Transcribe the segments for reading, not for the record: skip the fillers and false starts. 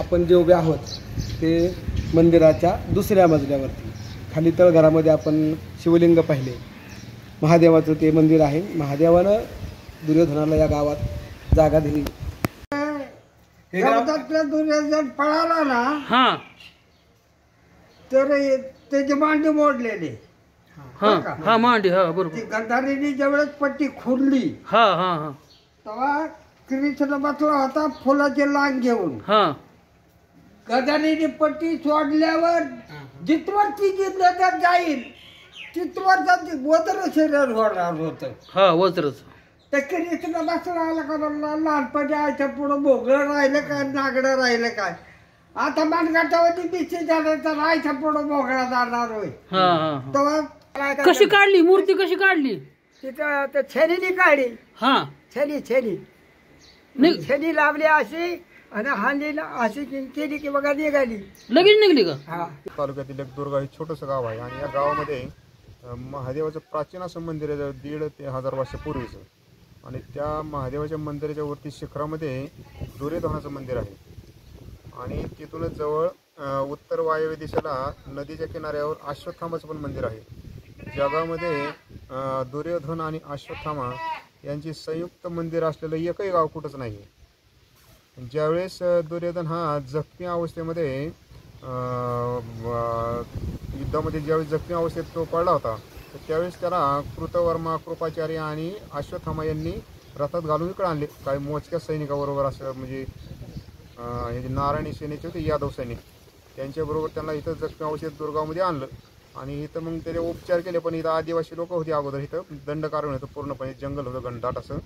आपण जे उभे आहोत ते मंदिराच्या दुसऱ्या मजल्यावरती खाली तळघरामध्ये आपण शिवलिंग पाहिले. महादेवाचं ते मंदिर आहे. महादेवानं दुर्योधनाला या गावात जागा दिली. हे दुर्योधन पळाला ना हा तर त्याचे मांडी मोडलेले. हा हा मांडी हा बरोबर. गंधारीने ज्यावेळेस पट्टी खोडली हा हा हा तेव्हा कृष्ण बसला होता फुलाचे लांग घेऊन. हा गंधारीने पट्टी सोडल्यावर जिथवर ती नजर जाईल तिथवर वज्र शरीर होणार होतं. हा वज्रच. त्या कृष्ण बसला आला का म्हणला लहानपणी आयच्या पुढं भोगळं राहिलं काय नागडं राहिलं काय. आता मनगटावरती दिसते झालं तर आयच्या पुढं भोगळा जाणार होय. हा हा तेव्हा कशी काढली मूर्ती कशी काढली तिथं त्या छेनीने काढली. हा छेनी छेनी छेनी लावली अशी आणि हांडी अशी केली की बघा निघाली लगेच निघली का. हा तालुक्यातील एक दुर्गा हे छोटंसं गाव आहे आणि या गावामध्ये महादेवाचं प्राचीन असं मंदिर आहे 1,500 ते 1,000 वर्षापूर्वीचं. आणि त्या महादेवाच्या मंदिराच्या वरती शिखरामध्ये दुर्योधनाचं मंदिर आहे. आणि तिथूनच जवळ उत्तर वायव्य दिशेला नदीच्या किनाऱ्यावर अश्वत्थामाचं पण मंदिर आहे. जगामध्ये दुर्योधन आणि अश्वत्थामा यांची संयुक्त मंदिर असलेलं एकही गाव कुठंच नाही आहे. ज्यावेळेस दुर्योधन हा जखमी अवस्थेमध्ये युद्धामध्ये ज्यावेळेस जखमी अवस्थेत तो पडला होता तर त्यावेळेस त्याला कृतवर्मा कृपाचार्य आणि अश्वत्थामा यांनी रथात घालून इकडे आणले. काही मोजक्या सैनिकाबरोबर असं म्हणजे हे जे नारायणी सेनेचे होते यादव सैनिक त्यांच्याबरोबर त्यांना इथं जखमी अवस्थेत दुर्गावमध्ये आणलं. आणि इथं मग त्याचे उपचार केले. पण इथं आदिवासी लोक होते अगोदर. इथं दंडकारण्य होतं पूर्णपणे जंगल होतं घनदाट असं.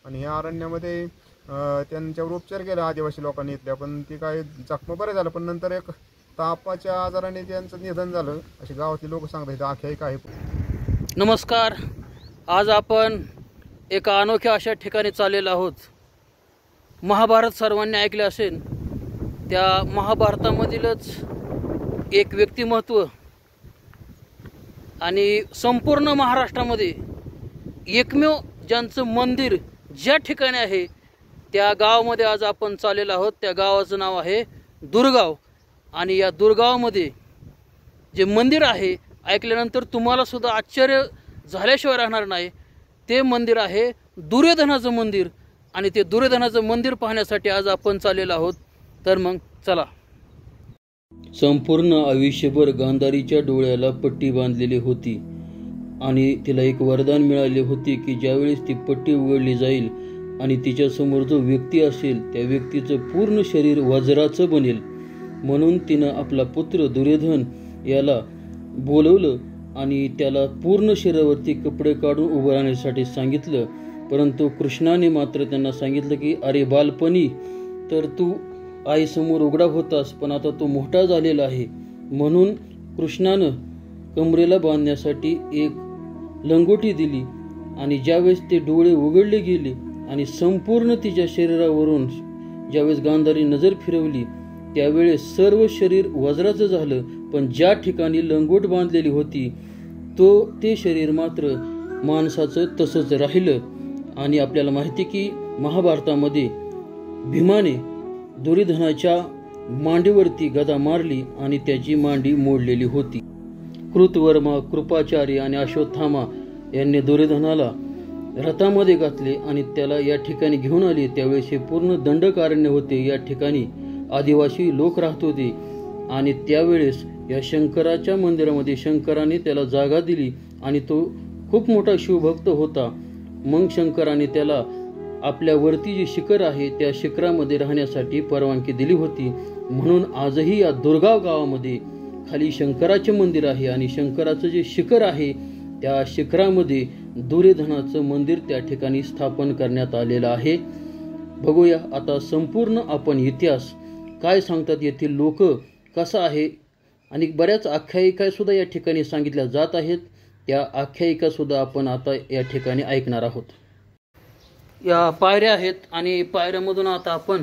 आणि ह्या अरण्यामध्ये त्यांच्यावर उपचार केला आदिवासी लोकांनी इथल्या. पण ती काय जखम बरं झालं पण नंतर एक तापाच्या आजाराने त्यांचं निधन झालं अशी गावातली लोक सांगतात. इथं आख्यायिका आहे. नमस्कार. आज आपण एका अनोख्या अशा ठिकाणी चाललेलो आहोत. महाभारत सर्वांनी ऐकले असेल. त्या महाभारतामधीलच एक व्यक्तिमत्व आणि संपूर्ण महाराष्ट्रामध्ये एकमेव ज्यांचं मंदिर ज्या ठिकाणी आहे त्या गावामध्ये आज आपण चाललेलो आहोत. त्या गावाचं नाव आहे दुर्गाव. आणि या दुर्गावमध्ये जे मंदिर आहे ऐकल्यानंतर तुम्हाला सुद्धा आश्चर्य झाल्याशिवाय राहणार नाही. ते मंदिर आहे दुर्योधनाचं मंदिर. आणि ते दुर्योधनाचं मंदिर पाहण्यासाठी आज आपण चाललेलो आहोत. तर मग चला. संपूर्ण आयुष्यभर गांधारीच्या डोळ्याला पट्टी बांधलेली होती आणि तिला एक वरदान मिळाले होते की ज्यावेळेस ती पट्टी उघडली जाईल आणि तिच्यासमोर जो व्यक्ती असेल त्या व्यक्तीचं पूर्ण शरीर वज्राचं बनेल. म्हणून तिनं आपला पुत्र दुर्योधन याला बोलवलं आणि त्याला पूर्ण शरीरावरती कपडे काढून उभं राहण्यासाठी सांगितलं. परंतु कृष्णाने मात्र त्यांना सांगितलं की अरे बालपणी तर तू आईसमोर उघडा होतास पण आता तो मोठा झालेला आहे. म्हणून कृष्णानं कमरेला बांधण्यासाठी एक लंगोटी दिली. आणि ज्यावेळेस ते डोळे उघडले गेले आणि संपूर्ण तिच्या शरीरावरून ज्यावेळेस गांधारी नजर फिरवली त्यावेळेस सर्व शरीर वज्राचं झालं. पण ज्या ठिकाणी लंगोट बांधलेली होती ते शरीर मात्र माणसाचं तसंच राहिलं. आणि आपल्याला माहिती की महाभारतामध्ये भीमाने दुर्योधनाच्या मांडीवरती गदा मारली आणि त्याची मांडी मोडलेली होती. कृतवर्मा कृपाचार्य आणि अश्वत्थामा यांनी दुर्योधनाला रथामध्ये घातले आणि त्याला या ठिकाणी घेऊन आले. त्यावेळेस हे पूर्ण दंडकारण्य होते. या ठिकाणी आदिवासी लोक राहत होते. आणि त्यावेळेस या शंकराच्या मंदिरामध्ये शंकराने त्याला जागा दिली आणि तो खूप मोठा शिवभक्त होता. मग शंकराने त्याला आपल्यावरती जे शिखर आहे त्या शिखरामध्ये राहण्यासाठी परवानगी दिली होती. म्हणून आजही या दुर्गाव गावामध्ये खाली शंकराचे मंदिर आहे आणि शंकराचं जे शिखर आहे त्या शिखरामध्ये दुर्योधनाचं मंदिर त्या ठिकाणी स्थापन करण्यात आलेलं आहे. बघूया आता संपूर्ण आपण इतिहास काय सांगतात येथील लोक कसा आहे. आणि बऱ्याच आख्यायिका सुद्धा या ठिकाणी सांगितल्या जात आहेत. त्या आख्यायिका सुद्धा आपण आता या ठिकाणी ऐकणार आहोत. या पायऱ्या आहेत आणि पायऱ्यामधून आता आपण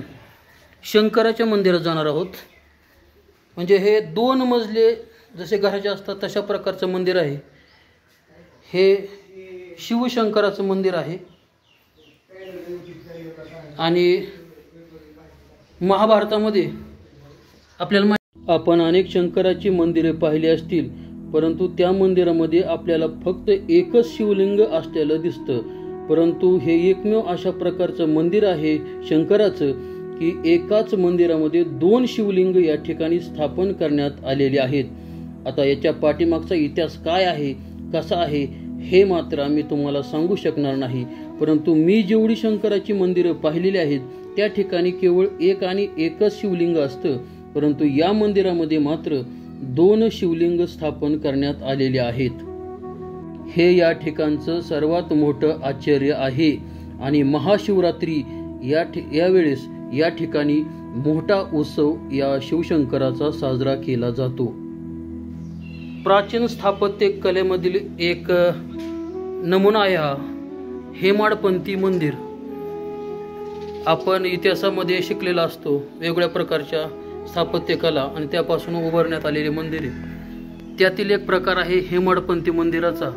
शंकराच्या मंदिरात जाणार आहोत. म्हणजे हे 2 मजले जसे घराचे असतात तशा प्रकारचं मंदिर आहे. हे शिवशंकराचं मंदिर आहे. आणि महाभारतामध्ये आपल्याला आपण अनेक शंकराची मंदिरे पाहिली असतील, परंतु त्या मंदिरामध्ये आपल्याला फक्त एकच शिवलिंग असलेलं दिसतं. परंतु हे एकमेव अशा प्रकारचं मंदिर आहे शंकराचं की एकाच मंदिरामध्ये 2 शिवलिंग या ठिकाणी स्थापन करण्यात आलेले आहेत. आता याच्या पाठीमागचा इतिहास काय आहे, कसा आहे, हे मात्र आम्ही तुम्हाला सांगू शकणार नाही. परंतु मी जेवढी शंकराची मंदिरं पाहिलेली आहेत त्या ठिकाणी केवळ एक आणि एकच शिवलिंग असतं, परंतु या मंदिरामध्ये मात्र 2 शिवलिंग स्थापन करण्यात आलेले आहेत. हे या ठिकाणचं सर्वात मोठं आश्चर्य आहे. आणि महाशिवरात्री यावेळेस या ठिकाणी मोठा उत्सव या शिवशंकराचा साजरा केला जातो. प्राचीन स्थापत्य कलेमधील एक नमुना आहे हा हेमाडपंथी मंदिर. आपण इतिहासामध्ये शिकलेला असतो वेगवेगळ्या प्रकारच्या स्थापत्यकला आणि त्यापासून उभारण्यात आलेली मंदिरे. त्यातील एक प्रकार आहे हेमाडपंथी मंदिराचा.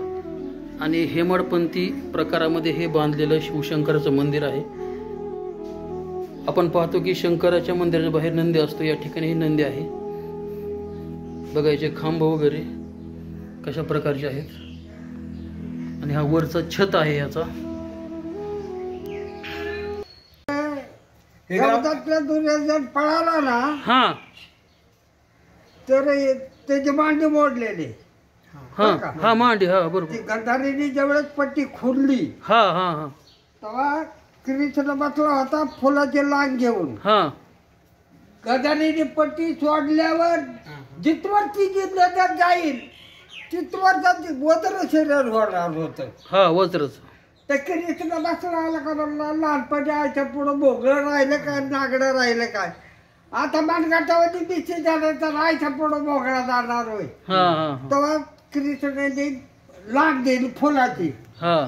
आणि हेमाडपंथी प्रकारामध्ये हे बांधलेलं शिवशंकराचं मंदिर आहे. आपण पाहतो की शंकराच्या मंदिराच्या बाहेर नंदी असतो, या ठिकाणी ही नंदी आहे. बघायचे खांब वगैरे कशा प्रकारचे आहेत. आणि हा वरचा छत आहे याचा. जगदातला दुर्योधन पळाला ना हा तर त्याची मांडी मोडलेली. हा हा मांडी, हा बरोबर. ती गंधारीने ज्यावेळेस पट्टी खोलली हा हा हा तेव्हा कृष्ण बसला होता फुलाची लांग घेऊन. हा गंधारीने पट्टी सोडल्यावर जिथवर ती जिल्ह्यात जाईल तिथवर वज्र शरीर होणार होत. हा वज्रच. तर कृष्ण बसला आला का लहानपणी आयच्या पुढं भोगळं राहिलं काय, नागडं राहिलं काय. आता मानगाटावरती दिसते जाणार तर आयच्या पुढं भोगळा जाणार होय. हा हा तेव्हा कृष्णाने लाग दिली फुलाची. हा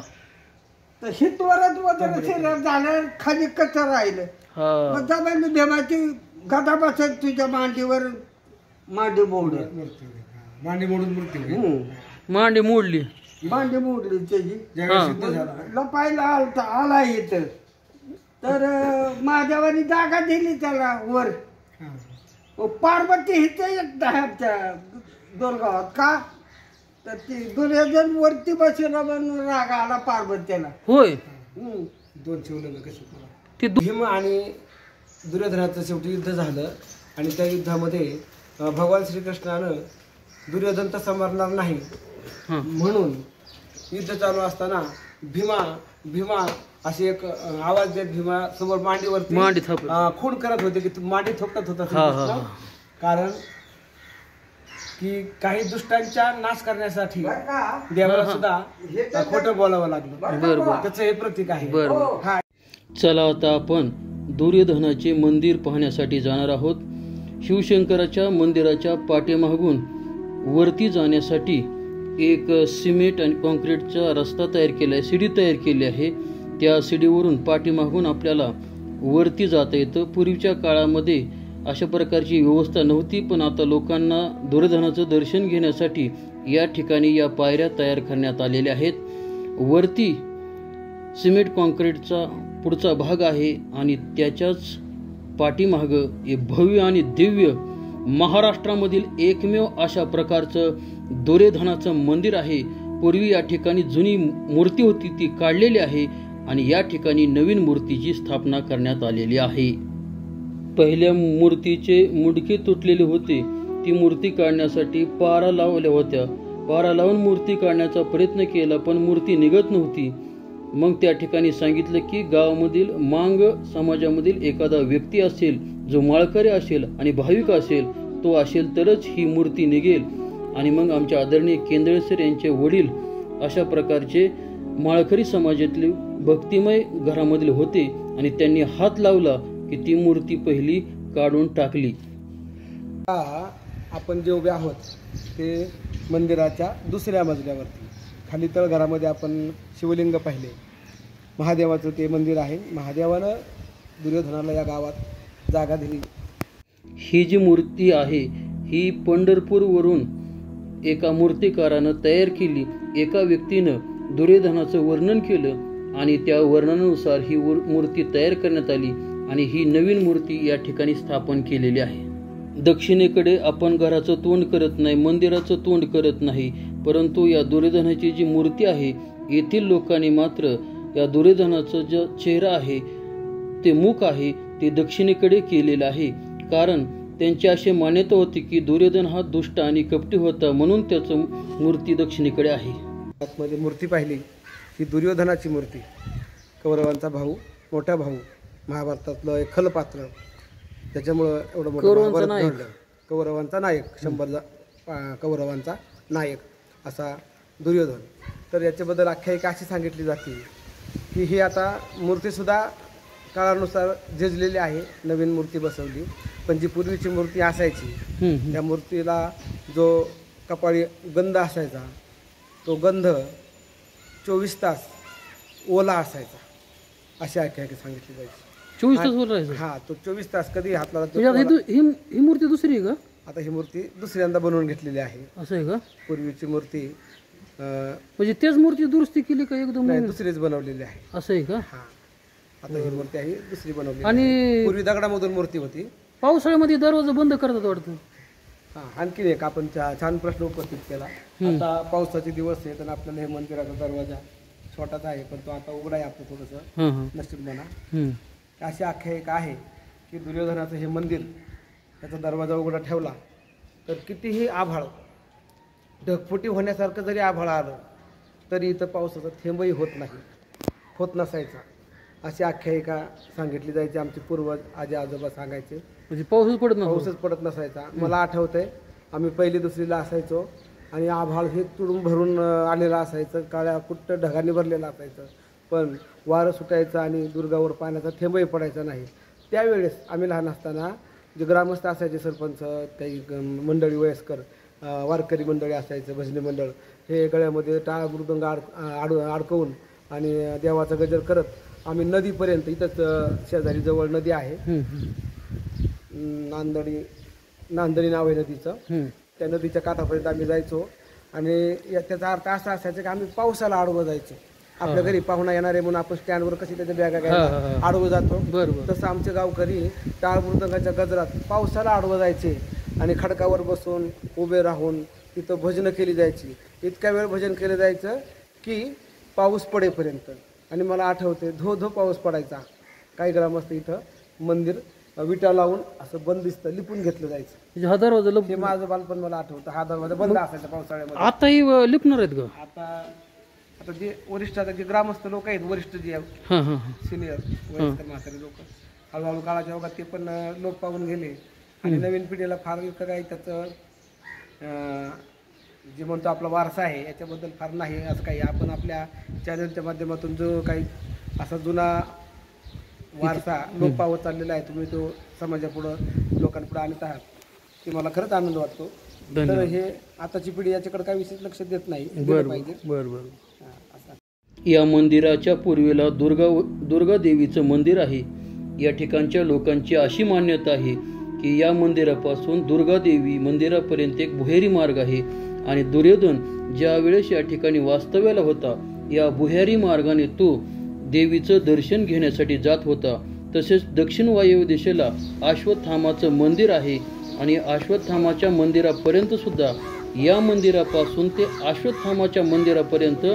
तर हितवरच वजन शरीर झालं, खाली कच राहिलं. हा मग जमेल भीमाची गदा बसत तुझ्या मांडीवर, मांडी मोड, मांडी मोडून मृत्यू मांडी मोडली. मांडी मोडली त्याची. ज्यावेळेस सिद्ध झाला लपायला आला इथं. तर महादेवानी जागा दिली त्याला वर. पार्वती इथे येत ह्याच्या दोरगावात का तर ती दुर्योधन वरती बसला म्हणून राग आला पार्वतीला. होय 2 शिवलिंग कशी ते भीम आणि दुर्योधनाचं शेवटी युद्ध झालं. आणि त्या युद्धामध्ये भगवान श्रीकृष्णानं दुर्योधन तसा मरणार नाही म्हणून युद्ध चालू असताना भीमा अशी एक आवाज देत भीमा समोर मांडीवरती मांडी खून करत होते की मांडी थोपटत होता श्रीकृष्ण. कारण की काही दुष्टांच्या नाश करण्यासाठी देवाला सुद्धा खोटं बोलावं लागलं. बरोबर. त्याचं हे प्रतीक आहे. बरोबर. हा चला आता आपण दुर्योधनाचे मंदिर पाहण्यासाठी जाणार आहोत. शिवशंकराच्या मंदिराच्या पाठीमागून वरती जाण्यासाठी एक सिमेंट आणि कॉन्क्रीटचा रस्ता तयार केला आहे, सीडी तयार केली आहे. त्या सीडीवरून पाठीमागून आपल्याला वरती जाता येतं. पूर्वीच्या काळामध्ये अशा प्रकारची व्यवस्था नव्हती, पण आता लोकांना दुर्योधनाचं दर्शन घेण्यासाठी या ठिकाणी या पायऱ्या तयार करण्यात आलेल्या आहेत. वरती सिमेंट कॉन्क्रीटचा पुढचा भाग आहे आणि त्याच्याच पाठीमागं एक भव्य आणि दिव्य महाराष्ट्रामधील एकमेव अशा प्रकारचं दुर्योधनाचं मंदिर आहे. पूर्वी या ठिकाणी जुनी मूर्ती होती ती काढलेली आहे आणि या ठिकाणी नवीन मूर्तीची स्थापना करण्यात आलेली आहे. पहिल्या मूर्तीचे मुंडके तुटलेले होते. ती मूर्ती काढण्यासाठी पारा लावल्या होत्या. पारा लावून मूर्ती काढण्याचा प्रयत्न केला पण मूर्ती निघत नव्हती. मग त्या ठिकाणी सांगितलं की गावामधील मांग समाजामधील एखादा व्यक्ती असेल, जो माळकरी असेल आणि भाविक असेल, तो असेल तरच ही मूर्ती निघेल. आणि मग आमच्या आदरणीय केंद्रे सर यांचे वडील अशा प्रकारचे माळकरी समाजातले भक्तिमय घरामधील होते आणि त्यांनी हात लावला की ती मूर्ती पहिली काढून टाकली. आपण जे उभे आहोत ते मंदिराच्या 2ऱ्या मजल्यावरती खाली तळघरामध्ये आपण शिवलिंग पाहिले. महादेवाचं ते मंदिर आहे. महादेवानं दुर्योधनाला या गावात जागा दिली. ही जी मूर्ती आहे ही पंढरपूरवरून एका मूर्तिकारानं तयार केली. एका व्यक्तीनं दुर्योधनाचं वर्णन केलं आणि त्या वर्णनानुसार ही मूर्ती तयार करण्यात आली आणि ही नवीन मूर्ती या ठिकाणी स्थापन केलेली आहे. दक्षिणेकडे आपण घराचं तोंड करत नाही, मंदिराचं तोंड करत नाही, परंतु या दुर्योधनाची जी मूर्ती आहे येथील लोकांनी मात्र या दुर्योधनाचं जो चेहरा आहे, ते मुख आहे, ते दक्षिणेकडे केलेलं आहे. कारण त्यांची अशी मान्यता होती की दुर्योधन हा दुष्ट आणि कपटी होता, म्हणून त्याचं मूर्ती दक्षिणेकडे आहे. आतमध्ये मूर्ती पाहिली ही दुर्योधनाची मूर्ती, कौरवांचा भाऊ, मोठा भाऊ, महाभारतातलं एक खलपात्र, त्याच्यामुळं एवढं मोठं कौरवांचा महाभारत नायक. घडलं. कौरवांचा नायक, 100 कौरवांचा नायक असा दुर्योधन. तर याच्याबद्दल आख्यायिका अशी सांगितली जाते की ही आता मूर्तीसुद्धा काळानुसार झिजलेली आहे, नवीन मूर्ती बसवली, पण जी पूर्वीची मूर्ती असायची त्या मूर्तीला जो कपाळी गंध असायचा, तो गंध 24 तास ओला असायचा, अशी आख्यायिका सांगितली जायची. 24 तास वर राहायचं. हा, तो 24 तास कधी हातला म्हणजे आता ही मूर्ती दुसरी आहे का? आता ही मूर्ती दुसऱ्यांदा बनवून घेतलेली आहे. असं आहे का? पूर्वीची मूर्ती म्हणजे तेच मूर्ती दुरुस्ती केली का एकदम? नाही, दुसरीच बनवलेली आहे. असं आहे का? हा, आता ही मूर्ती आहे दुसरी बनवली. आणि पूर्वी दगडामधून मूर्ती होती. पावसाळ्यामध्ये दरवाजा बंद करतात वाटतं. हा, आणखीन एक आपण छान प्रश्न उपस्थित केला. आता पावसाचे दिवस आहेत आणि आपल्याला हे मंदिराचा दरवाजा छोटाच आहे, पण तो आता उघडा आहे, आपलं थोडंसं नशीब म्हणा. अशी आख्यायिका आहे की दुर्योधनाचं हे मंदिर, त्याचा दरवाजा उघडा ठेवला तर कितीही आभाळ, ढगफुटी होण्यासारखं जरी आभाळ आलं तरी इथं पावसाचा थेंबही होत नसायचा, अशी आख्यायिका सांगितली जायची. आमचे पूर्वज आजी आजोबा सांगायचे. म्हणजे पाऊसच पडत नसायचा. मला आठवतंय आम्ही पहिली दुसरीला असायचो आणि आभाळ हे तुडून भरून आलेलं असायचं, काळ्या कुट्ट ढगाने भरलेलं असायचं, पण वारं सुटायचं आणि दुर्गावर पाण्याचा थेंबही पडायचा नाही. त्यावेळेस आम्ही लहान असताना जे ग्रामस्थ असायचे, सरपंच, काही मंडळी, वयस्कर वारकरी मंडळी असायचं, भजनी मंडळ, हे गळ्यामध्ये टाळ मृदंग अडकवून आणि देवाचा गजर करत आम्ही नदीपर्यंत, इथंच शेजारी जवळ नदी आहे, नांदणी नाव आहे नदीचं, त्या नदीच्या काठापर्यंत आम्ही जायचो. आणि त्याचा अर्थ असा असायचा की आम्ही पावसाला आडवं जायचो. आपल्या घरी पाहुणा येणार आहे म्हणून आपण स्टँडवर कशी त्याच्या बॅगा घ्यायला आडवं जातो, तसं आमचे गावकरी टाळ मृदंगाच्या गजरात पावसाला आडवं जायचे आणि खडकावर बसून उभे राहून तिथं भजनं केली जायची. इतक्या वेळ भजन केलं जायचं की पाऊस पडेपर्यंत. आणि मला आठवते धो पाऊस पडायचा. काही ग्रामस्थ इथं मंदिर विटा लावून असं बंदिस्त लिपून घेतलं जायचं. हा दरवाजा हे माझं बालपण मला आठवतं. हा दरवाजा बंद असायचा पावसाळ्यामध्ये. आताही लिपणार आहेत का? आता जे वरिष्ठ, आता जे ग्रामस्थ लोक आहेत, वरिष्ठ जे सिनियर वयस्कर म्हातारे लोक, हळूहळू काळाच्या ओघात ते पण लोक पाहून गेले आणि नवीन पिढीला फार इतकं काही त्याचं जे म्हणतो आपला वारसा आहे याच्याबद्दल फार नाही असं काही. आपण आपल्या चॅनलच्या माध्यमातून जो काही असा जुना वारसा लोप पावत चाललेला आहे, तुम्ही तो समाजापुढं लोकांपुढे आणत आहात, ते मला खरंच आनंद वाटतो. तर हे आताची पिढी याच्याकडे काही विशेष लक्ष देत नाही. बरं. या मंदिराच्या पूर्वेला दुर्गा देवीचं मंदिर आहे. या ठिकाणच्या लोकांची अशी मान्यता आहे की या मंदिरापासून दुर्गा देवी मंदिरापर्यंत एक भुहेरी मार्ग आहे आणि दुर्योधन ज्या वेळेस या ठिकाणी वास्तव्याला होता, या भुहेरी मार्गाने तो देवीचं दर्शन घेण्यासाठी जात होता. तसेच दक्षिण वायव्य दिशेला अश्वत्थामाचं मंदिर आहे आणि अश्वत्थामाच्या मंदिरापर्यंत सुद्धा या मंदिरापासून ते अश्वत्थामाच्या मंदिरापर्यंत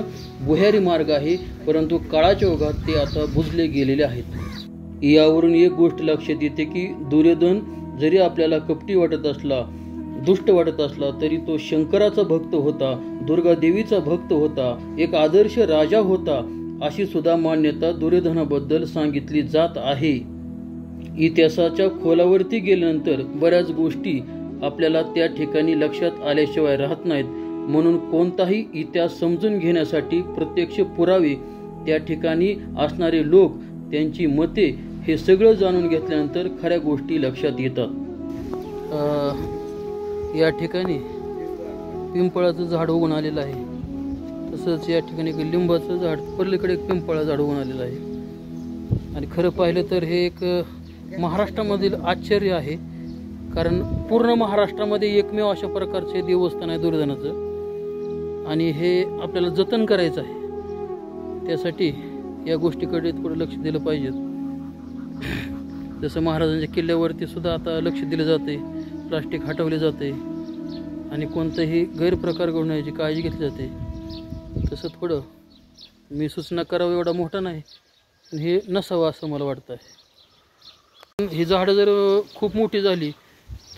भुयारी मार्ग आहे, परंतु काळाच्या ओघात ते आता बुजले गेलेले आहेत. यावरून एक गोष्ट लक्षात येते की दुर्योधन जरी आपल्याला कपटी वाटत असला, दुष्ट वाटत असला, तरी तो शंकराचा भक्त होता, दुर्गा देवीचा भक्त होता, एक आदर्श राजा होता, अशी सुद्धा मान्यता दुर्योधनाबद्दल सांगितली जात आहे. इतिहासाच्या खोलावरती गेल्यानंतर बऱ्याच गोष्टी आपल्याला त्या ठिकाणी लक्षात आल्याशिवाय राहत नाहीत. म्हणून कोणताही इतिहास समजून घेण्यासाठी प्रत्यक्ष पुरावे, त्या ठिकाणी असणारे लोक, त्यांची मते, हे सगळं जाणून घेतल्यानंतर खऱ्या गोष्टी लक्षात येतात. या ठिकाणी पिंपळाचं झाड उगून आलेलं आहे. तसंच या ठिकाणी एक लिंबाचं झाड, पलीकडे एक पिंपळाचं झाड उगून आलेलं आहे. आणि खरं पाहिलं तर हे एक महाराष्ट्रामधील आश्चर्य आहे, कारण पूर्ण महाराष्ट्रामध्ये एकमेव अशा प्रकारचे देवस्थान आहे दुर्योधनाचं, आणि हे आपल्याला जतन करायचं आहे. त्यासाठी या गोष्टीकडे थोडं लक्ष दिलं पाहिजे. जसं महाराजांच्या किल्ल्यावरती सुद्धा आता लक्ष दिलं जाते, प्लास्टिक हटवले जाते आणि कोणताही गैरप्रकार घडू नये याची काळजी घेतली जाते. तसं थोडं मी सूचना करावं एवढा मोठा नाही, पण हे नसावं असं मला वाटतं आहे. ही झाडं जर खूप मोठी झाली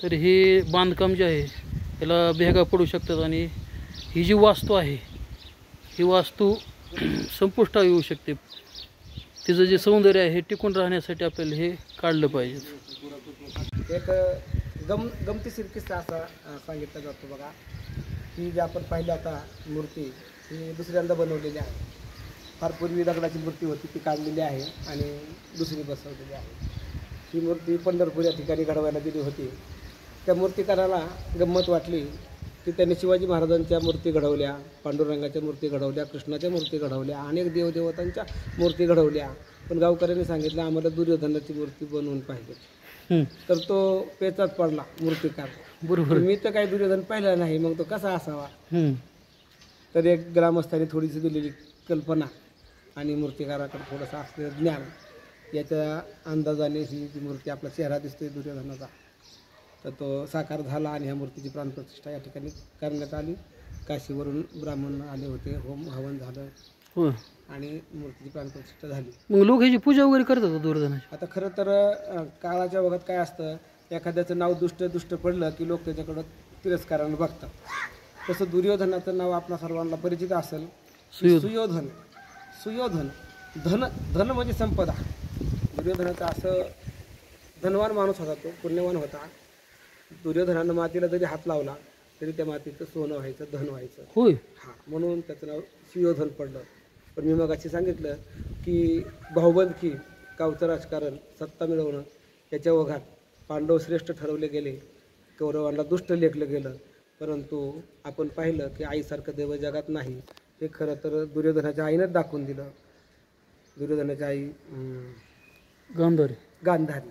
तर हे बांधकाम जे आहे त्याला भेगा पडू शकतात आणि ही जी वास्तू आहे ही वास्तू संपुष्टात येऊ शकते. तिचं जे सौंदर्य आहे हे टिकून राहण्यासाठी आपल्याला हे काढलं पाहिजे. एक गमतीशीर किस्सा असा सांगितला जातो बघा, ही जी आपण पाहिली आता मूर्ती ही दुसऱ्यांदा बनवलेली आहे. फार पूर्वी दगडाची मूर्ती होती ती काढलेली आहे आणि दुसरी बसवलेली आहे. ही मूर्ती पंढरपूर या ठिकाणी घडवायला दिली होती. त्या मूर्तिकाराला गंमत वाटली की त्यांनी शिवाजी महाराजांच्या मूर्ती घडवल्या, पांडुरंगाच्या मूर्ती घडवल्या, कृष्णाच्या मूर्ती घडवल्या, अनेक देवदेवतांच्या मूर्ती घडवल्या, पण गावकऱ्यांनी सांगितलं आम्हाला दुर्योधनाची मूर्ती बनवून पाहिजे. तर तो पेचात पडला मूर्तिकार, बरोबर. मी तर काही दुर्योधन पाहिला नाही, मग तो कसा असावा. तर एक ग्रामस्थांनी थोडीशी दिलेली कल्पना आणि मूर्तिकाराकडे थोडंसं असलेलं ज्ञान याच्या अंदाजाने ही जी मूर्ती आपला चेहरा दिसतोय दुर्योधनाचा, तर तो साकार झाला आणि ह्या मूर्तीची प्राणप्रतिष्ठा या ठिकाणी करण्यात आली. काशीवरून ब्राह्मण आले होते, होम हवन झालं हो, आणि मूर्तीची प्राणप्रतिष्ठा झाली. मग लोक ह्याची पूजा वगैरे करतात का दुर्योधनाची? आता खरं तर काळाच्या बघत काय असतं, एखाद्याचं नाव दुष्ट पडलं की लोक त्याच्याकडं तिरस्कारानं बघतात. तसं दुर्योधनाचं नाव आपल्या सर्वांना परिचित असेल, सुयोधन. सुयोधन धन म्हणजे संपदा. दुर्योधनाचं असं धनवान माणूस होता, तो पुण्यवान होता. दुर्योधनानं मातीला जरी हात लावला तरी त्या मातीचं सोनं व्हायचं, धन व्हायचं. होय. हां, म्हणून त्याचं नाव सुयोधन पडलं. पण मी मगाशी सांगितलं की भाऊबंदकी, गावचं राजकारण, सत्ता मिळवणं याच्या ओघात पांडव श्रेष्ठ ठरवले गेले, कौरवांना दुष्ट लेखलं गेलं. परंतु आपण पाहिलं की आईसारखं देव जगात नाही, हे खरं तर दुर्योधनाच्या आईनंच दाखवून दिलं. दुर्योधनाची आई गांधारी.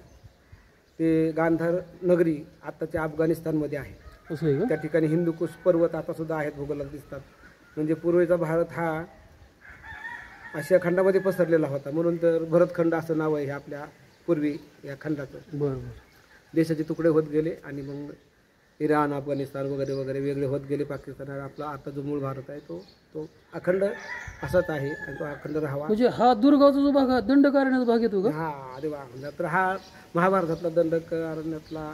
ते गांधार नगरी आत्ताच्या अफगाणिस्तानमध्ये आहे. असं आहे का? त्या ठिकाणी हिंदुकुश पर्वत आता सुद्धा आहेत, भूगोलात दिसतात. म्हणजे पूर्वेचा भारत हा आशिया खंडामध्ये पसरलेला होता, म्हणून तर भरतखंड असं नाव आहे हे आपल्या पूर्वी या खंडाचं. बरोबर. देशाचे तुकडे होत गेले आणि मग इराण, अफगाणिस्तान वगैरे वगैरे वेगळे होत गेले. पाकिस्तान आपला आता जो मूळ भारत आहे तो अखंड असाच आहे आणि तो अखंड राहावा. म्हणजे हा दुर्गावचा जो भाग, हा दंडकारण्याचा भाग येतो का? हा, अरे वा. तर हा महाभारतातला दंडकारण्यातला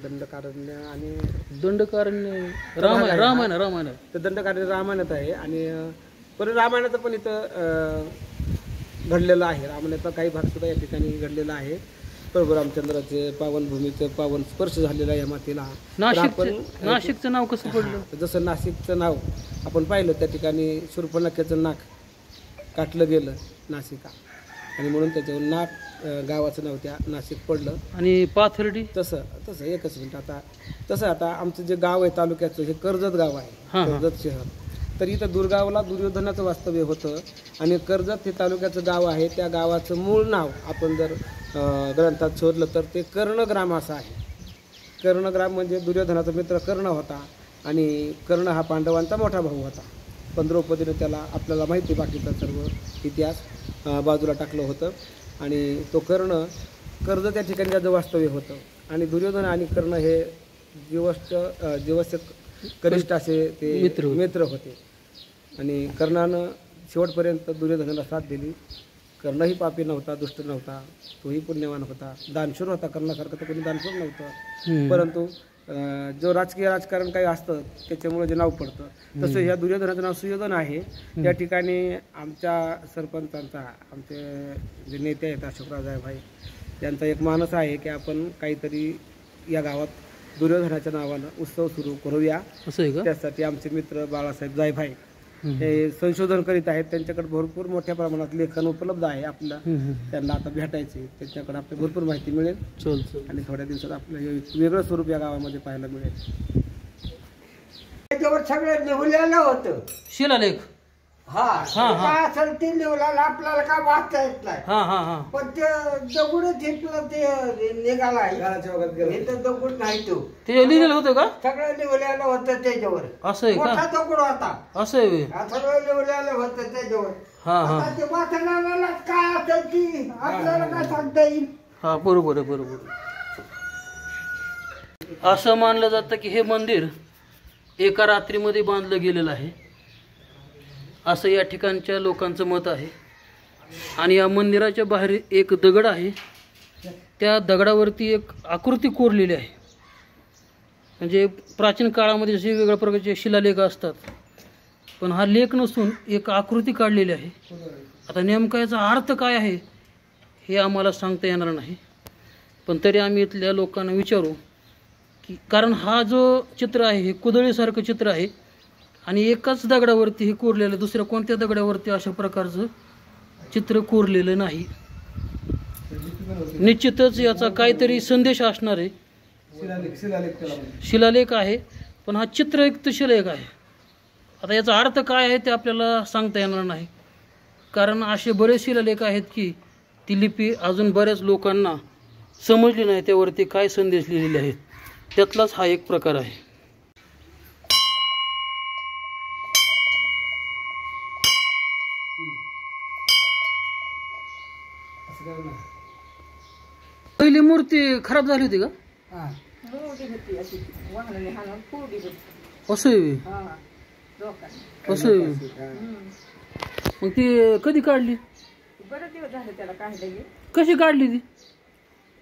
दंडकारण्य आणि दंडकारण्य रामायण तर दंडकारण्य रामायणात आहे. आणि परत रामायणाचं पण इथं घडलेलं आहे. रामायणाचा काही भाग सुद्धा या ठिकाणी घडलेला आहे. प्रभू रामचंद्राचे पावनभूमीचं पावन स्पर्श झालेला आहे या मातीला. नाशिकचं नाव कसं पडलं? जसं नाशिकचं नाव आपण पाहिलं, त्या ठिकाणी शूर्पणखेचं नाक काटलं गेलं, नाशिका, आणि म्हणून त्याच्यावर नाक गावाचं नाव त्या नाशिक पडलं. आणि पाथर्डी तसं एकच मिनिट. आता आमचं जे गाव आहे तालुक्याचं, हे कर्जत गाव आहे, कर्जत शहर. तर इथं दुर्गावला दुर्योधनाचं वास्तव्य होतं आणि कर्जत हे तालुक्याचं गाव आहे. त्या गावाचं मूळ नाव आपण जर ग्रंथात शोधलं तर ते कर्णग्राम असं आहे. कर्णग्राम म्हणजे दुर्योधनाचा मित्र कर्ण होता आणि कर्ण हा पांडवांचा मोठा भाऊ होता. पण द्रौपदीने त्याला, आपल्याला माहिती बाकीचा सर्व इतिहास, बाजूला टाकलं होतं. आणि तो कर्ज त्या ठिकाणी त्याचं वास्तव्य होतं. आणि दुर्योधन आणि कर्ण हे जीवस्य कनिष्ठ असे ते मित्र होते. आणि कर्णानं शेवटपर्यंत दुर्योधनाला साथ दिली. कर्णही पापी नव्हता, दुष्ट नव्हता, तोही पुण्यवान होता, दानशूर होता. कर्णासारखं तर कोणी दानशूर नव्हतं. परंतु जो राजकीय राजकारण काही असतं त्याच्यामुळे जे नाव पडतं, तसं ह्या दुर्योधनाचं नाव सुयोधन आहे. या ठिकाणी आमच्या सरपंचांचा, आमचे जे नेते आहेत अशोकराव जायभाई, त्यांचा एक मानस आहे की आपण काहीतरी या गावात दुर्योधनाच्या नावानं उत्सव सुरू करूया. असं आहे का? त्यासाठी आमचे मित्र बाळासाहेब जायभाई हे संशोधन करीत आहेत. त्यांच्याकडे भरपूर मोठ्या प्रमाणात लेखन उपलब्ध आहे. आपल्याला त्यांना आता भेटायचे, त्यांच्याकडे आपल्याला भरपूर माहिती मिळेल आणि थोड्या दिवसात आपल्याला वेगळं स्वरूप या गावामध्ये पाहायला मिळेल. त्याच्यावर सगळं लिहिलेलं होतं, शिलालेख. काय असेल ते लिहिलेलं, आपल्याला काय वाचता येत नाही. पण ते दगड तिथलं ते निघाला, इथं दगड नाही, तो ते लिहिलेलं होतं का? सगळं लिहिलेलं होतं त्याच्यावर. असं आहे मोठा का? दगड होता. असं आहे. सगळं लिहिलेलं होतं त्याच्यावर. आता ते वाचनाला काय असेल की आपल्याला काय सांगता येईल. हा, बरोबर आहे, बरोबर. असं मानलं जातं की हे मंदिर एका रात्रीमध्ये बांधलं गेलेलं आहे, असं या ठिकाणच्या लोकांचं मत आहे. आणि या मंदिराच्या बाहेर एक दगड आहे, त्या दगडावरती एक आकृती कोरलेली आहे. म्हणजे प्राचीन काळामध्ये जसे वेगवेगळ्या प्रकारचे शिलालेख असतात, पण हा लेख नसून एक आकृती काढलेली आहे. आता नेमका याचा अर्थ काय आहे हे आम्हाला सांगता येणार नाही, पण तरी आम्ही इथल्या लोकांना विचारू की, कारण हा जो चित्र आहे हे कुदळीसारखं चित्र आहे आणि एकाच दगडावरती हे कोरलेलं, दुसऱ्या कोणत्या दगडावरती अशा प्रकारचं चित्र कोरलेलं नाही. निश्चितच याचा काहीतरी संदेश असणार आहे. शिलालेख आहे, पण हा चित्रयुक्त शिलालेख आहे. आता याचा अर्थ काय आहे ते आपल्याला सांगता येणार नाही, कारण असे बरेच शिलालेख आहेत की ती लिपी अजून बऱ्याच लोकांना समजली नाही, त्यावरती काय संदेश लिहिलेले आहेत. त्यातलाच हा एक प्रकार आहे. पहिली मूर्ती खराब झाली होती का? असं आहे. असं आहे. मग ती कधी काढली? कशी काढली ती?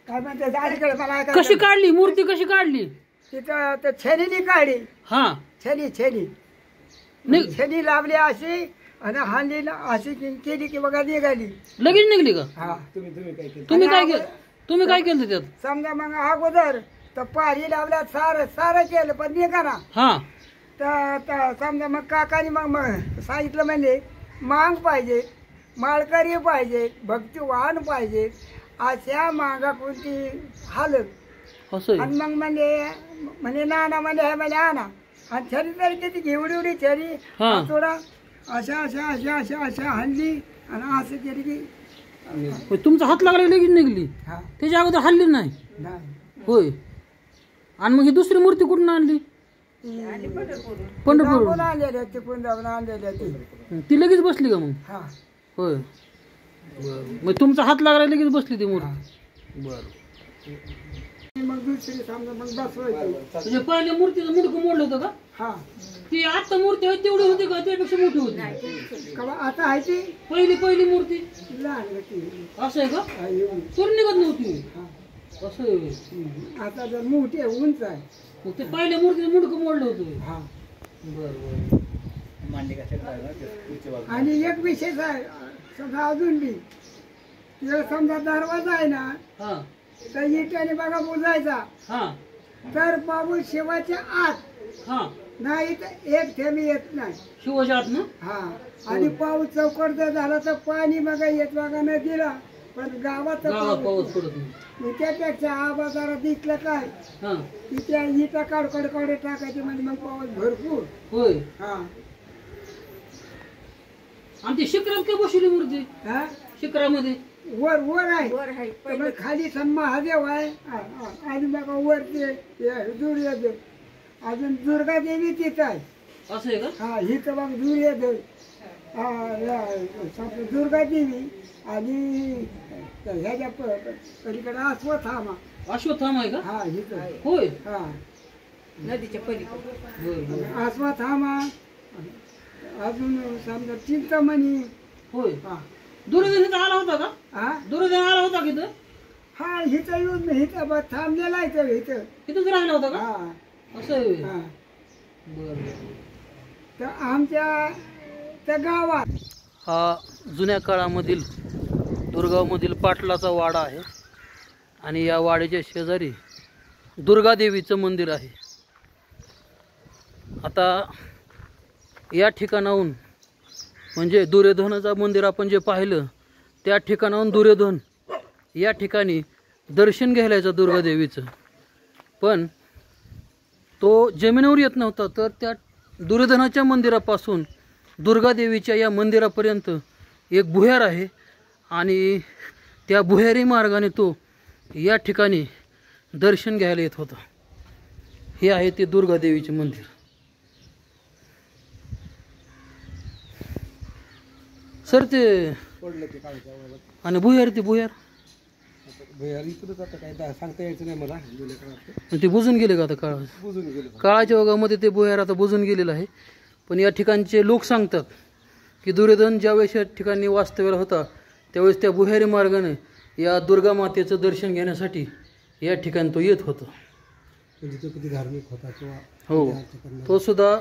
काय म्हणते अलीकडे मला कशी काढली मूर्ती? कशी काढली? तिथं ते छेनीने काढली. हा, छेनी छेनी लावली अशी आणि हांडी अशी केली की बघा निघाली. लगेच निघली का? हा. तुम्ही काय केलं त्यात? समजा मग अगोदर तर पारी लावल्या सारं केलं पण निघाला. हा, तर समजा मग काकाने मग सांगितलं म्हणजे मांग पाहिजे, माळकरी पाहिजे, भक्तिवान पाहिजे, अशा मागा कोणती हालत. असं आहे. आणि मग म्हणजे नाना म्हणजे हे म्हणजे आणा आणि छरी तरी किती घेवडी छरी हा. थोडा अशा हल्ली आणि असं केली की होय, तुमचा हात लागला लगेच निघली. हा त्याच्या अगोदर हल्ली नाही. नाही होय. आणि मग ही दुसरी मूर्ती कुठून आणली? पंढरपूर. जाऊन आणलेल्या तिकडून जाऊन आणलेल्या ती लगेच बसली का मग? हा. होय. मग तुमचा हात लागला लगेच बसली ती मूर्ती. बरं. मग दुसरी समजा मग बसवायची. म्हणजे पहिल्या मूर्तीचं मुडकं मोडलं होतं का? हा ती आता मूर्ती आहे तेवढी होती का त्यापेक्षा मोठी होती? कवा आता आहे ती पहिली मूर्ती लहान होती. असं आहे का? हा, एवढी. तर निघत नव्हती. हा. असं आहे. आता जर मोठी आहे उंच आहे. मग ते पहिल्या मूर्तीचं मुडकं मोडलं होतं. हा. बरं. आणि एक विशेष आहे समजा अजून बी तिकडे समजा दरवाजा आहे ना हा, तर इटाने बघा बुजायचा हा, तर पाऊस शिवाच्या आत हा. नाही तर एक थेंबी येत नाही. शिवाच्या आत ना? हा. आणि पाऊस चौकट जर झाला तर पाणी बघा येत बघा नदीला, पण गावात गावात पाऊस पडत नाही. त्यापेक्षा हा बाजारात दिसलं काय हा, की त्या इटा काढकडे टाकायची म्हणजे मग पाऊस भरपूर. होय. हा. आणि ती शिखरात काय बसवली मूर्ती? हा. शिखरामध्ये वर आहे तर मग खाली महादेव आहे आणि बघा वर ते दुर्योधन अजून दुर्गा देवी तिथं आहे. असं आहे का? हा ही तर मग दुर्योधन दुर्गा देवी आणि ह्याच्या पलीकडे अश्वत्थामा. अश्वत्थामा आहे का? हा ही तर होय. हा नदीच्या पलीकडे. होय. अश्वत्थामा अजून समजा चिंतामणी. होय. हा. दुर्योधन इथं आला होता का? हा दुर्योधन आला होता की इथं? हा हिथं येऊन हिथं थांबलेला आहे तर इथं. इथंच राहिला होता का? हा. असं आहे. हा. बरं. तर आमच्या त्या गावात हा जुन्या काळामधील दुर्गावमधील पाटलाचा वाडा आहे आणि या वाड्याच्या शेजारी दुर्गादेवीचं मंदिर आहे. आता या ठिकाणाहून म्हणजे दुर्योधनाचं मंदिर आपण जे पाहिलं त्या ठिकाणाहून दुर्योधन या ठिकाणी दर्शन घ्यायला यायचा दुर्गादेवीचं, पण तो जमिनीवर येत नव्हता. तर त्या दुर्योधनाच्या मंदिरापासून दुर्गादेवीच्या या मंदिरापर्यंत एक भुयार आहे आणि त्या भुयारी मार्गाने तो या ठिकाणी दर्शन घ्यायला येत होता. हे आहे ते दुर्गादेवीचे मंदिर. सर ते आणि भुयार ते भुयार भुयार इकडंच आता काय सांगता यायचं नाही मला जुन्या काळात ते बुजून गेले का आता काळात? बुजून गेलं. काळाच्या ओघामध्ये ते भुयार आता बुजून गेलेलं आहे. पण या ठिकाणचे लोक सांगतात की दुर्योधन ज्यावेळेस या ठिकाणी वास्तव्याला होता त्यावेळेस त्या भुयारी मार्गाने या दुर्गा मातेचं दर्शन घेण्यासाठी या ठिकाणी तो येत होता. म्हणजे तो किती धार्मिक होता किंवा हो, तो सुद्धा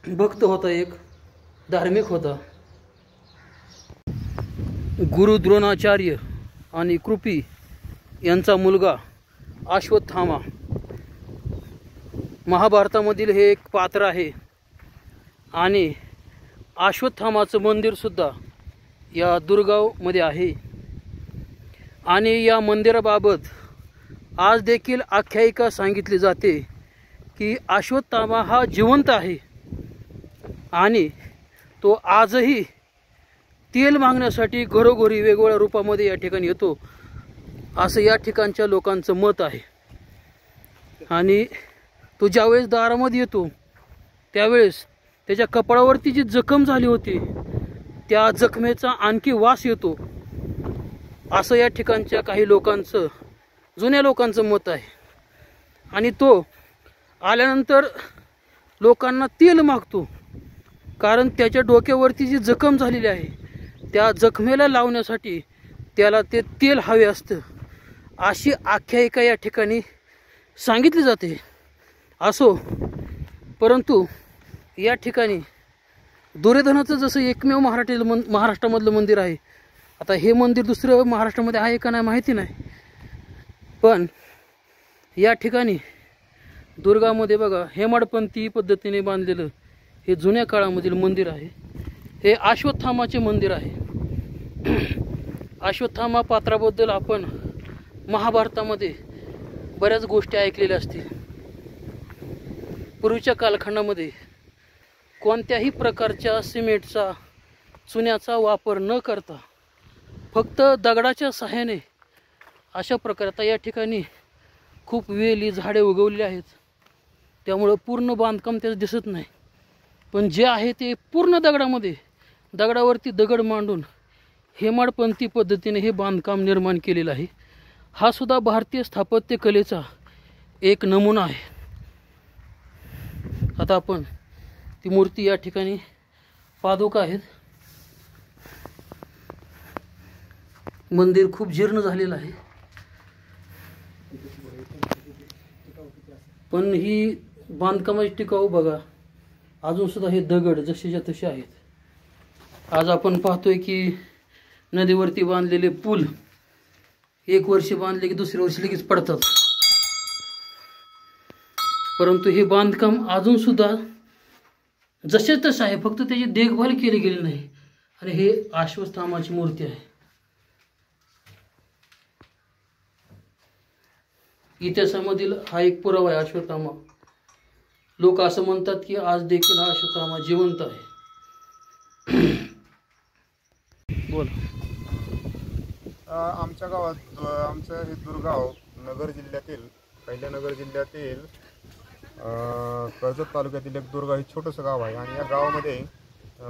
भक्त होता, एक धार्मिक होता. गुरु द्रोणाचार्य आणि कृपी यांचा मुलगा अश्वत्थामा, महाभारतामधील हे एक पात्र आहे. आणि अश्वत्थामाचं मंदिरसुद्धा या दुर्गावमध्ये आहे. आणि या मंदिराबाबत आज देखील आख्यायिका सांगितली जाते की अश्वत्थामा हा जिवंत आहे आणि तो आजही तेल मागण्यासाठी घरोघरी वेगवेगळ्या रूपामध्ये या ठिकाणी येतो, असं या ठिकाणच्या लोकांचं मत आहे. आणि तो ज्यावेळेस दारामध्ये येतो त्यावेळेस त्याच्या कपाळावरती जी जखम झाली होती त्या जखमेचा आणखी वास येतो, असं या ठिकाणच्या काही लोकांचं, जुन्या लोकांचं मत आहे. आणि तो आल्यानंतर लोकांना तेल मागतो, कारण त्याच्या डोक्यावरती जी जखम झालेली आहे त्या जखमेला लावण्यासाठी त्याला ते तेल हवे असतं, अशी आख्यायिका या ठिकाणी सांगितली जाते. असो, परंतु या ठिकाणी दुर्योधनाचं जसं एकमेव महाराष्ट्रामधलं मंदिर आहे, आता हे मंदिर दुसरं महाराष्ट्रामध्ये आहे का नाही माहिती नाही, पण या ठिकाणी दुर्गामध्ये बघा हेमाडपंथी पद्धतीने बांधलेलं हे जुन्या काळामधील मंदिर आहे. हे अश्वत्थामाचे मंदिर आहे. अश्वत्थामा पात्राबद्दल आपण महाभारतामध्ये बऱ्याच गोष्टी ऐकलेल्या असतील. पूर्वीच्या कालखंडामध्ये कोणत्याही प्रकारच्या सिमेंटचा, चुन्याचा वापर न करता फक्त दगडाच्या सहाय्याने अशा प्रकारे, आता या ठिकाणी खूप वेली झाडे उगवलेली आहेत त्यामुळं पूर्ण बांधकाम त्याचं दिसत नाही, पण जे आहे ते पूर्ण दगडामध्ये, दगडावरती दगड मांडून हेमाडपंथी पद्धतीने हे बांधकाम निर्माण केलेलं आहे. हा सुद्धा भारतीय स्थापत्य कलेचा एक नमुना आहे. आता आपण ती मूर्ती, या ठिकाणी पादुका आहेत. मंदिर खूप जीर्ण झालेलं आहे, पण ही बांधकामाची टिकाऊ बघा, अजून सुद्धा हे दगड जसेच्या तसे आहेत. आज आपण पाहतोय की नदीवरती बांधलेले पूल एक वर्षी बांधले की दुसऱ्या वर्षी लगेच पडतात, परंतु हे बांधकाम अजून सुद्धा जसे तसे आहे, फक्त त्याची देखभाल केली गेली नाही. आणि हे अश्वत्थामाची मूर्ती आहे. इतिहासामधील हा एक पुरावा आहे अश्वत्थामा. लोक असं म्हणतात की आज देखील हा अश्वत्थामा जिवंत आहे. बोल. आमच्या गावात, आमचं हे दुर्गाव नगर जिल्ह्यातील, पहिल्या नगर जिल्ह्यातील कर्जत तालुक्यातील एक दुर्गाव हे छोटंसं गाव आहे. आणि या गावामध्ये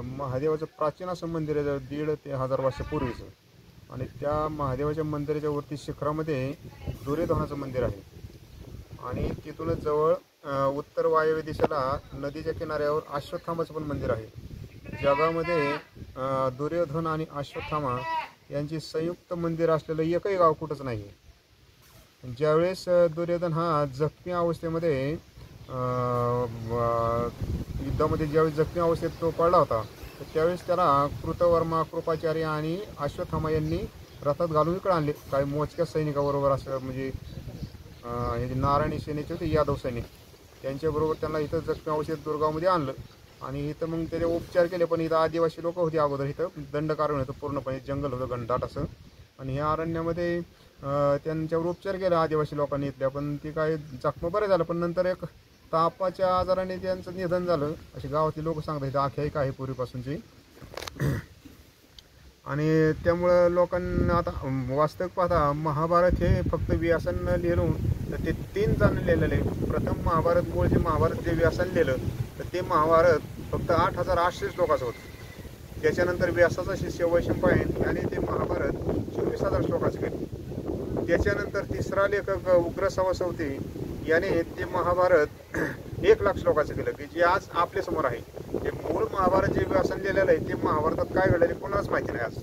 महादेवाचं प्राचीन असं मंदिर आहे, 1,500 ते 1,000 वर्षापूर्वीचं. आणि त्या महादेवाच्या मंदिराच्या वरती शिखरामध्ये दुर्योधनाचं मंदिर आहे. आणि तिथूनच जवळ उत्तर वायव्य दिशेला नदीच्या किनाऱ्यावर अश्वत्थामाचं पण मंदिर आहे. जगामध्ये दुर्योधन आणि अश्वत्थामा यांची संयुक्त मंदिर असलेलं एकही गाव कुठंच नाही. ज्यावेळेस दुर्योधन हा जखमी अवस्थेमध्ये युद्धामध्ये ज्यावेळेस जखमी अवस्थेत तो पडला होता, तर त्यावेळेस त्याला कृतवर्मा, कृपाचार्य आणि अश्वत्थामा यांनी रथात घालून इकडे आणले. काही मोजक्या सैनिकाबरोबर, असं म्हणजे हे नारायणी सेनेचे होते यादव सैनिक, त्यांच्याबरोबर त्यांना इथं जखमी अवस्थेत दुर्गावमध्ये आणलं. आणि इथं मग त्याचे उपचार केले. पण इथं आदिवासी लोक होते अगोदर, इथं दंडकारण्य होतं, पूर्णपणे जंगल होतं घनदाट असं. आणि ह्या अरण्यामध्ये त्यांच्यावर उपचार केला आदिवासी लोकांनी इथल्या, पण ती काय जखम बरं झालं. पण नंतर एक तापाच्या आजाराने त्यांचं निधन झालं, असे गावातले लोक सांगतात. इथं आख्यायिका आहे पूर्वीपासूनची. आणि त्यामुळं लोकांना आता वास्तविक पाहता महाभारत हे फक्त व्यासानं लिहिलं तर ते 3 जण लिहिलेले. प्रथम महाभारत मूळ जे महाभारत जे व्यासानं लिहिलं तर ते महाभारत फक्त 8,800 श्लोकाचं होतं. त्याच्यानंतर व्यासाचा शिष्य वैशंपायन याने ते महाभारत 24,000 श्लोकाचं केलं. त्याच्यानंतर तिसरा लेखक उग्र सवसवते याने ते महाभारत 1,00,000 श्लोकाचं केलं की जे आज आपल्या समोर आहे. ते मूळ महाभारत जे व्यासन लिहिलेलं आहे ते महाभारतात काय घडलं ते कोणालाच माहिती नाही आज.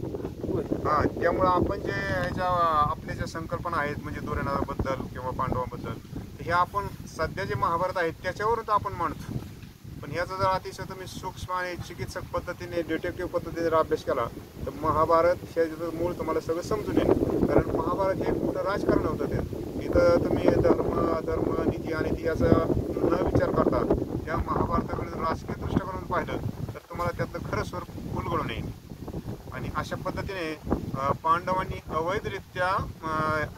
हा, त्यामुळं आपण जे ह्याच्या आपल्या ज्या संकल्पना आहेत म्हणजे दुर्योधनाबद्दल किंवा पांडवांबद्दल हे आपण सध्या जे महाभारत आहे त्याच्यावरच आपण मांडतो. पण ह्याचा जर अतिशय तुम्ही सूक्ष्म आणि चिकित्सक पद्धतीने डिटेक्टिव्ह पद्धतीने जर अभ्यास केला तर महाभारत ह्याचं मूळ तुम्हाला सगळं समजून येईल. कारण महाभारत हे कुठं राजकारण होतं ते इथं तुम्ही धर्म नीती आणि ती याचा न विचार करता त्या महाभारताकडे राजकीय दृष्टिकोनातून पाहिलं तर तुम्हाला त्यातलं खरं स्वरूप उलगडून येईल. आणि अशा पद्धतीने पांडवांनी अवैधरित्या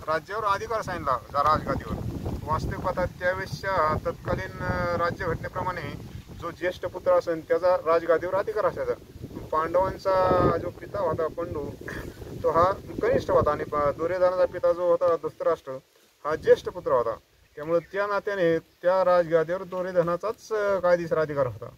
राज्यावर अधिकार सांगितला राजगादीवर. वास्तविक पाहता त्यावेळेसच्या तत्कालीन राज्यघटनेप्रमाणे जो ज्येष्ठ पुत्र असेल त्याचा राजगादीवर अधिकार असायचा. पांडवांचा जो पिता होता पंडू तो हा कनिष्ठ होता आणि दुर्योधनाचा पिता जो होता धृतराष्ट्र हा ज्येष्ठ पुत्र होता. त्यामुळे त्या नात्याने त्या राजगादीवर दुर्योधनाचाच कायदेशीर अधिकार होता.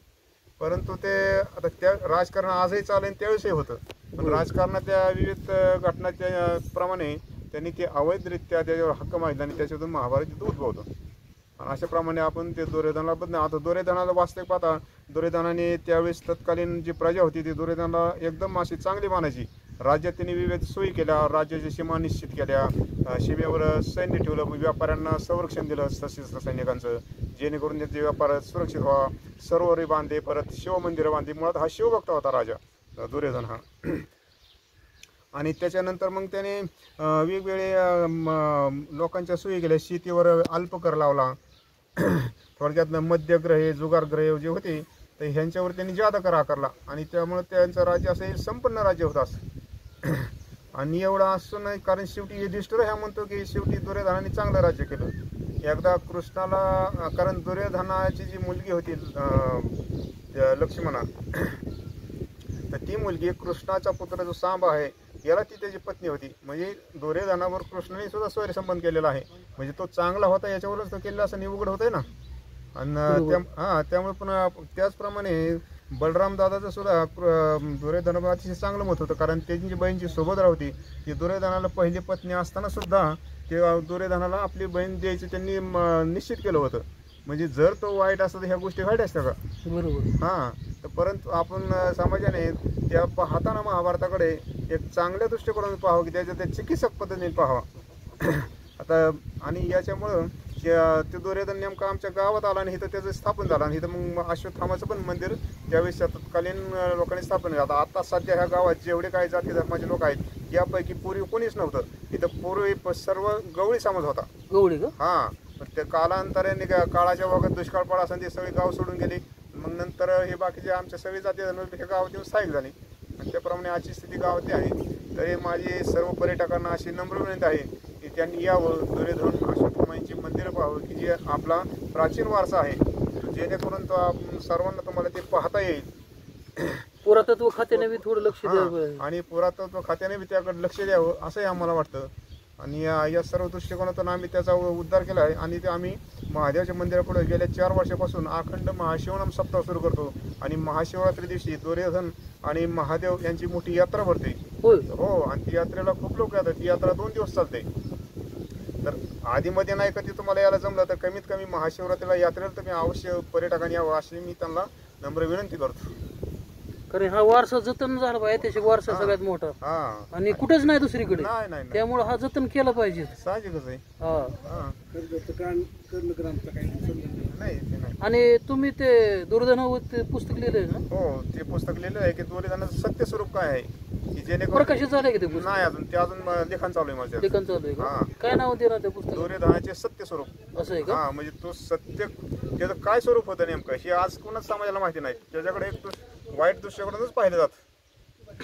परंतु ते आता त्या राजकारण आजही चालेल त्यावेळेसही होतं. पण राजकारणाच्या विविध घटनाच्या प्रमाणे त्यांनी ते अवैधरित्या त्याच्यावर हक्क मागितला आणि त्याच्यातून महाभारत तिथं उद्भवतं. आणि अशाप्रमाणे आपण ते दुर्योधनाला बदल आता दुर्योधनाला वास्तविक पाहता दुर्योधनाने त्यावेळेस तत्कालीन जी प्रजा होती ती दुर्योधनाला एकदम अशी चांगली मानायची. राज्यात त्यांनी विविध सोयी केल्या, राज्याच्या सीमा निश्चित केल्या, सीमेवर सैन्य ठेवलं, व्यापाऱ्यांना संरक्षण दिलं सशस्त्र सैनिकांचं जेणेकरून त्याचे व्यापार सुरक्षित व्हावा, सरोवरे बांधले, परत शिवमंदिरं बांधली. मुळात हा शिवभक्त होता राजा दुर्योधन हा. आणि त्याच्यानंतर मग त्याने वेगवेगळे लोकांच्या सोयी केल्या, शेतीवर अल्प कर लावला. थोडक्यात मध्यग्रहे जुगारग्रहे जे होते तर ह्यांच्यावर त्यांनी जादा कर आकारला आणि त्यामुळे त्यांचं राज्य असं संपन्न राज्य होतं असं. आणि एवढं असं नाही कारण शेवटी युधिष्ठिर ह्या म्हणतो की शेवटी दुर्योधनाने चांगलं राज्य केलं. एकदा कृष्णाला कारण दुर्योधनाची जी मुलगी होती लक्ष्मणा तर ती मुलगी कृष्णाचा पुत्र जो सांब आहे याला ती त्याची पत्नी होती. म्हणजे दुर्योधनावर कृष्णाने सुद्धा स्वैरसंबंध केलेला आहे. म्हणजे तो चांगला होता याच्यावरच तो केलेला असं निवगड होतंय ना. आणि त्यामुळे पुन्हा त्याचप्रमाणे बलराम दादाचं सुद्धा दुर्योधनावर अतिशय चांगलं मत होतं. कारण त्यांची जी बहीणची सुभद्रा होती ती दुर्योधनाला पहिली पत्नी असताना सुद्धा ते दुर्योधनाला आपली बहीण द्यायची त्यांनी निश्चित केलं होतं. म्हणजे जर तो वाईट असता तर ह्या गोष्टी वाईट असत्या का? बरोबर. हां, तर परंतु आपण समाजाने त्या पाहताना महाभारताकडे एक चांगल्या दृष्टिकोनातून पाहावं की त्याच्या त्या चिकित्सक पद्धतीने पाहावा. आता आणि याच्यामुळं ते दुर्योधन नेमकं आमच्या गावात आला आणि इथं त्याचं स्थापन झालं आणि इथं मग अश्वत्थामाचं पण मंदिर त्यावेळेस तत्कालीन लोकांनी स्थापन केलं. आता सध्या ह्या गावात जेवढे काही जाती धर्माचे लोक आहेत यापैकी पूर्वी कोणीच नव्हतं. इथं पूर्वी सर्व गवळी समाज होता. गवळी का? हां, पण त्या कालांतराने काळाच्या वगैरे दुष्काळ पडा असं ते सगळी गाव सोडून गेली. मग नंतर हे बाकीचे आमच्या सगळी जाती धर्म ह्या गावात येऊन स्थायिक झाली आणि त्याप्रमाणे आजची स्थिती गावात आहे. तरी माझी सर्व पर्यटकांना अशी नम्र विनंती आहे की त्यांनी यावं, दुर्योधन अश्वत्थामांची मंदिरं पाहावं की जे आपला प्राचीन वारसा आहे जेणेकरून तो सर्वांना तुम्हाला ते पाहता येईल. पुरातत्व खात्याने बी थोडं लक्ष द्यावं आणि पुरातत्व खात्याने बी त्याकडे लक्ष द्यावं असंही आम्हाला वाटतं. आणि या सर्व दृष्टिकोनातून आम्ही त्याचा उद्धार केला आहे. आणि ते आम्ही महादेवाच्या मंदिरापुढे गेल्या 4 वर्षापासून अखंड महाशिवनाम सप्ताह सुरू करतो आणि महाशिवरात्री दिवशी दुर्योधन आणि महादेव यांची मोठी यात्रा भरते. हो, आणि ती यात्रेला खूप लोक येतात. ती यात्रा 2 दिवस चालते. तर आधीमध्ये नाही कधी तुम्हाला यायला जमलं तर कमीत कमी महाशिवरात्रीला यात्रेला तुम्ही अवश्य पर्यटकांनी यावं अशी मी त्यांना नम्र विनंती करतो. कारण हा वारसा जतन झाला पाहिजे, त्याची वारसा सगळ्यात मोठा आणि कुठेच नाही दुसरीकडे. त्यामुळे हा जतन केला पाहिजे. साहजिकच आहे. आणि तुम्ही ते दुर्योधनावर पुस्तक लिहिलंय ना? हो, ते पुस्तक लिहिलं आहे की दुर्योधनाचं सत्य स्वरूप काय आहे की जेणेकरून प्रकाशित झालंय की ते पुस्तक? नाही अजून, ते अजून लेखन चालू आहे माझं. लेखन चालू आहे का? काय नाव देणार त्या पुस्तक? दुर्योधनाचे सत्य स्वरूप. असं आहे का? हा, म्हणजे तो सत्य त्याचं काय स्वरूप होतं नेमकं हे आज कोणाच समाजाला माहिती नाही. त्याच्याकडे एक वाईट दृष्टिकोनातच पाहिलं जातं.